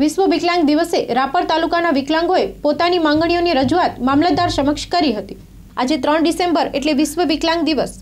વિશ્વ વિકલાંગ દિવસે રાપર તાલુકાના વિકલાંગોએ પોતાની માંગણીઓની રજૂઆત મામલતદાર સમક્ષ કરી હતી। આજે 3 ડિસેમ્બર એટલે વિશ્વ વિકલાંગ દિવસ।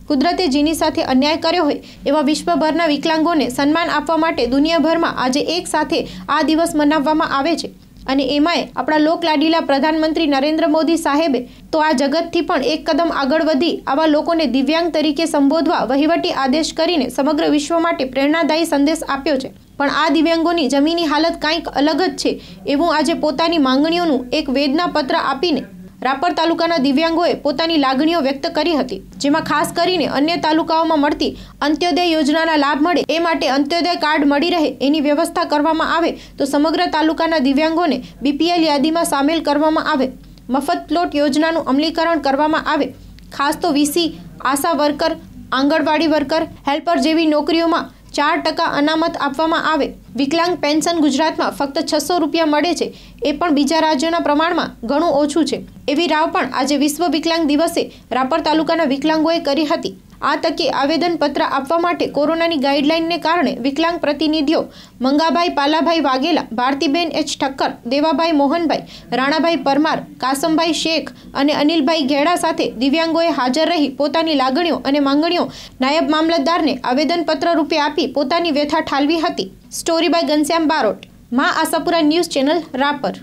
કુદરતે જેની સાથે અન્યાય કર્યો હોય એવા વિશ્વભરના વિકલાંગોને સન્માન આપવા માટે દુનિયાભરમાં આજે એક સાથે આ દિવસ મનાવવામાં આવે છે અને એમાંય આપણા લોકલાડીલા પ્રધાનમંત્રી નરેન્દ્ર મોદી સાહેબે તો આ જગતથી પણ એક કદમ આગળ વધી આવા લોકોને દિવ્યાંગ તરીકે સંબોધવા વહીવટી આદેશ કરીને સમગ્ર વિશ્વ માટે પ્રેરણાદાયી સંદેશ આપ્યો છે। પણ આ દિવ્યાંગોની જમીની હાલત કંઈક અલગ જ છે એવું આજે પોતાની માંગણીઓનું એક વેદના પત્ર આપીને રાપર તાલુકાના દિવ્યાંગોએ પોતાની લાગણીઓ વ્યક્ત કરી હતી, જેમાં ખાસ કરીને અન્ય તાલુકાઓમાં મળતી અંત્યોદય યોજનાના લાભ મળે એ માટે અંત્યોદય કાર્ડ મળી રહે એની વ્યવસ્થા કરવામાં આવે તો સમગ્ર તાલુકાના દિવ્યાંગોને બીપીએલ યાદીમાં સામેલ કરવામાં આવે, મફત પ્લોટ યોજનાનું અમલીકરણ કરવામાં આવે, ખાસ તો વીસી, આશા વર્કર, આંગણવાડી વર્કર, હેલ્પર જેવી નોકરીઓમાં 4% અનામત આપવામાં આવે। વિકલાંગ પેન્શન ગુજરાતમાં ફક્ત 600 રૂપિયા મળે છે, એ પણ બીજા રાજ્યોના પ્રમાણમાં ઘણું ઓછું છે। એવી રાવ પણ આજે વિશ્વ વિકલાંગ દિવસે રાપર તાલુકાના વિકલાંગોએ કરી હતી। આ તકે આવેદનપત્ર આપવા માટે કોરોનાની ગાઈડલાઇનને કારણે વિકલાંગ પ્રતિનિધિઓ મંગાભાઈ પાલાભાઈ વાઘેલા, ભારતીબેન એચ ઠક્કર, દેવાભાઈ મોહનભાઈ, રાણાભાઈ પરમાર, કાસમભાઈ શેખ અને અનિલભાઈ ઘેડા સાથે દિવ્યાંગોએ હાજર રહી પોતાની લાગણીઓ અને માંગણીઓ નાયબ મામલતદારને આવેદનપત્ર રૂપે આપી પોતાની વ્યથા ઠાલવી હતી। સ્ટોરી બાય ઘનશ્યામ બારોટ, મા આશાપુરા ન્યૂઝ ચેનલ, રાપર।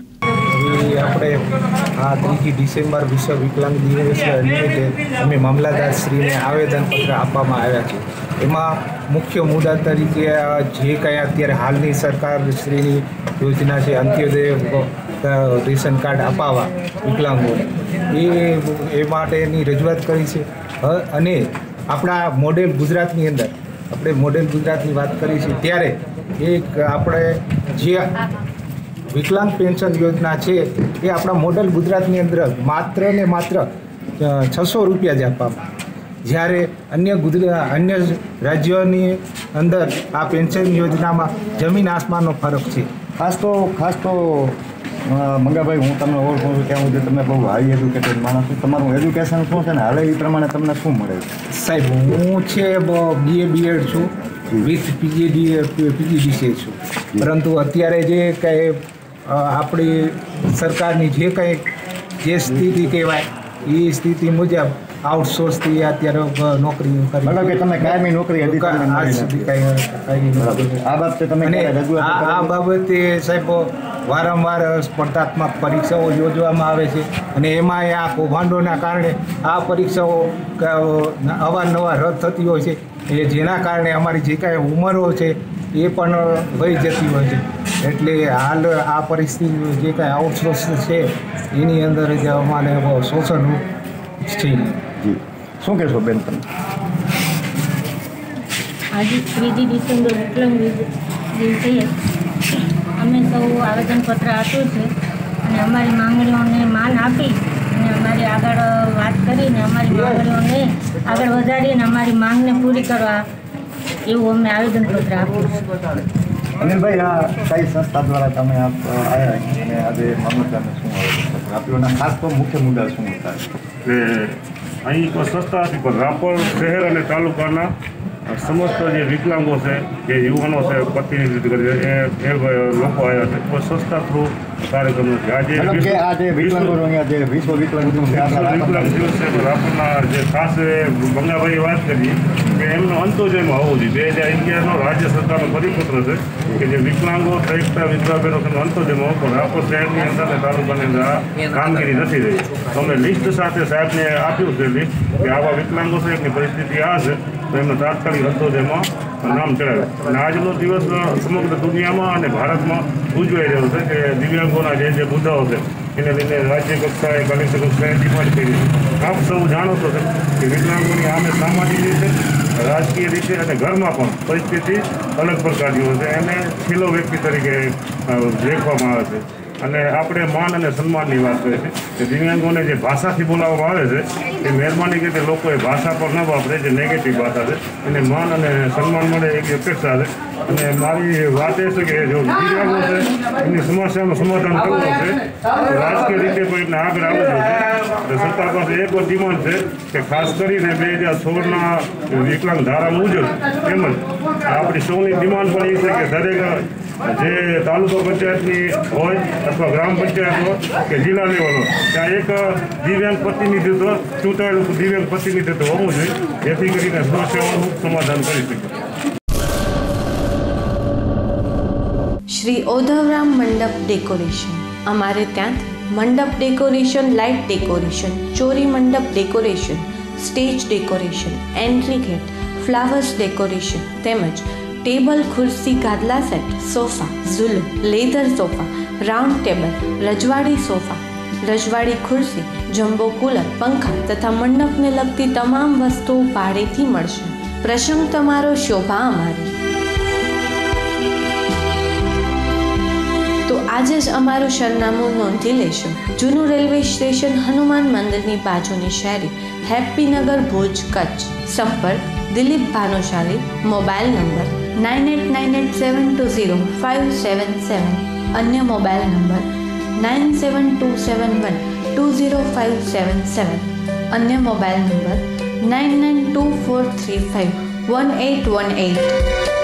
આપણે આ 3 ડિસેમ્બર વિશ્વ વિકલાંગ દિવસ નિમિત્તે અમે મામલતદારશ્રીને આવેદનપત્ર આપવામાં આવ્યા છે। એમાં મુખ્ય મુદ્દા તરીકે જે કંઈ અત્યારે હાલની સરકારશ્રીની યોજના છે અંત્યોદય રેશન કાર્ડ અપાવવા વિકલાંગોને એ માટેની રજૂઆત કરી છે। અને આપણા મોડેલ ગુજરાતની અંદર આપણે મોડેલ ગુજરાતની વાત કરી છે ત્યારે એક આપણે જે વિકલાંગ પેન્શન યોજના છે એ આપણા મોડલ ગુજરાતની અંદર માત્ર ને માત્ર 600 રૂપિયા જ આપવામાં, જ્યારે અન્ય રાજ્યોની અંદર આ પેન્શન યોજનામાં જમીન આસમાનનો ફરક છે। ખાસ તો મંગાભાઈ, હું તમને ઓળખું છું ત્યાં સુધી તમે બહુ હાઈ એજ્યુકેટેડ માણસ છો। તમારું એજ્યુકેશન શું છે ને હાલે એ પ્રમાણે તમને શું મળે છે? સાહેબ, હું છે BA BEd છું વિથ PGDCA છું, પરંતુ અત્યારે જે કંઈ આપણી સરકારની જે કંઈ જે સ્થિતિ કહેવાય એ સ્થિતિ મુજબ આઉટસોર્સથી અત્યારે નોકરી મતલબ કે તમે કાયમી નોકરી આ બાબતે તમે આ બાબતે સાહેબ વારંવાર સ્પર્ધાત્મક પરીક્ષાઓ યોજવામાં આવે છે અને એમાં આ કૌભાંડોના કારણે આ પરીક્ષાઓ અવારનવાર રદ થતી હોય છે, એ જેના કારણે અમારી જે કાંઈ ઉંમરો છે એ પણ વહી જતી હોય છે। એટલે હાલ આ પરિસ્થિતિ જે કાંઈ આઉટસોર્સ છે એની અંદર જ અમારે શોષણ છે। શું કહેશો બેન તમે? આજે 3 ડિસેમ્બર વિકલાંગ દિવસે અમે સૌ આવેદનપત્ર આપ્યું છે અને અમારી માંગણીઓને માન આપી અને અમારી આગળ વાત કરીને અમારી માંગણીઓને આગળ વધારીને અમારી માંગને પૂરી કરવા એવું અમે આવેદનપત્ર આપ્યું છે। અનિલભાઈ, આ કઈ સંસ્થા દ્વારા તમે આવ્યા અને આજે મામલતદારને શું આવેદનપત્ર આપ્યું અને ખાસ તો મુખ્ય મુદ્દા શું હતા? અહીં કોઈ સંસ્થા હતી પણ રાપર શહેર અને તાલુકાના સમસ્ત જે વિકલાંગો છે, જે યુવાનો છે, પ્રતિનિધિત્વ કરે છે એ લોકો આવ્યા છે કોઈ સંસ્થા થ્રુ કાર્યક્રમ નથી। આજે વિકલાંગો જે વિશ્વ વિકલાંગ દિવસ છે રાપરના જે ખાસ મંગાભાઈએ વાત કરી કે એમનો અંત્યોદયમાં હોવું જોઈએ। 2011નો રાજ્ય સરકારનો પરિપત્ર છે કે જે વિકલાંગો સહિતના વિધવા બહેનો અંત્યોદયમાં પણ રાપર શહેરની અંદર અને તાલુકાની અંદર આ કામગીરી નથી રહી। તો અમે લિસ્ટ સાથે સાહેબને આપ્યું છે લિસ્ટ કે આવા વિકલાંગો સહિતની પરિસ્થિતિ આ છે તો એમને તાત્કાલિક અંત્યોદયમાં નામ ચડાવે। અને આજનો દિવસ સમગ્ર દુનિયામાં અને ભારતમાં ઉજવાઈ રહ્યો છે કે દિવ્યાંગોના જે મુદ્દાઓ છે એને લઈને રાજ્ય કક્ષાએ, કલેક્ટર કક્ષાએ ડિમાન્ડ કરી છે। આપ સૌ જાણો છો કે વિકલાંગોની આમે સામાજિક રીતે, રાજકીય રીતે અને ઘરમાં પણ પરિસ્થિતિ અલગ પ્રકારની હોય છે, એને છેલ્લો વ્યક્તિ તરીકે દેખવામાં આવે છે। અને આપણે માન અને સન્માનની વાત કરીએ છીએ કે દિવ્યાંગોને જે ભાષાથી બોલાવવામાં આવે છે એ મહેરબાની કરીને લોકોએ ભાષા પર ન વાપરે, જે નેગેટિવ ભાષા છે એને માન અને સન્માન મળે એવી અપેક્ષા છે। અને મારી વાત એ છે કે જો દિવ્યાંગો છે એમની સમસ્યાનું સમાધાન કરવું છે, રાજકીય રીતે કોઈ એમને આગળ આવવું છે. તો સરકાર પાસે એક ડિમાન્ડ છે કે ખાસ કરીને 2016ના વિકલાંગ ધારા મુજબ તેમજ આપણી સૌની ડિમાન્ડ પણ એ છે કે દરેક જે તાલુકા પંચાયતની હોય અથવા ગ્રામ પંચાયત હોય કે જિલ્લા લેવલ હોય ત્યાં એક દિવ્યાંગ પ્રતિનિધિત્વ, ચૂંટાયેલું દિવ્યાંગ પ્રતિનિધિત્વ હોવું જોઈએ, જેથી કરીને સમસ્યાઓનું સમાધાન કરી શકે. શ્રી ઓધવરામ મંડપ ડેકોરેશન. અમારે ત્યાંથી મંડપ ડેકોરેશન, લાઇટ ડેકોરેશન, ચોરી મંડપ decoration, stage decoration, entry gate, flowers decoration તેમજ ટેબલ, ખુરશી, ગાદલા સેટ, સોફા, ઝૂલો, લેધર સોફા, રાઉન્ડ ટેબલ, રજવાડી સોફા, રજવાડી ખુરશી, જમ્બો કુલર, પંખા તથા મંડપને લગતી તમામ વસ્તુઓ ભાડેથી મળશે. પ્રસંગ તમારો, શોભા અમારી. તો આજે જ અમારું સરનામું નોંધી લેશો. જૂનું રેલવે સ્ટેશન, હનુમાન મંદિરની બાજુની શેરી, હેપ્પીનગર, ભુજ, કચ્છ. સંપર્ક દિલીપ ભાનુશાલી. Mobile number 9898720577. અન્ય મોબાઈલ નંબર 9727120577. અન્ય મોબાઈલ નંબર 9924351818.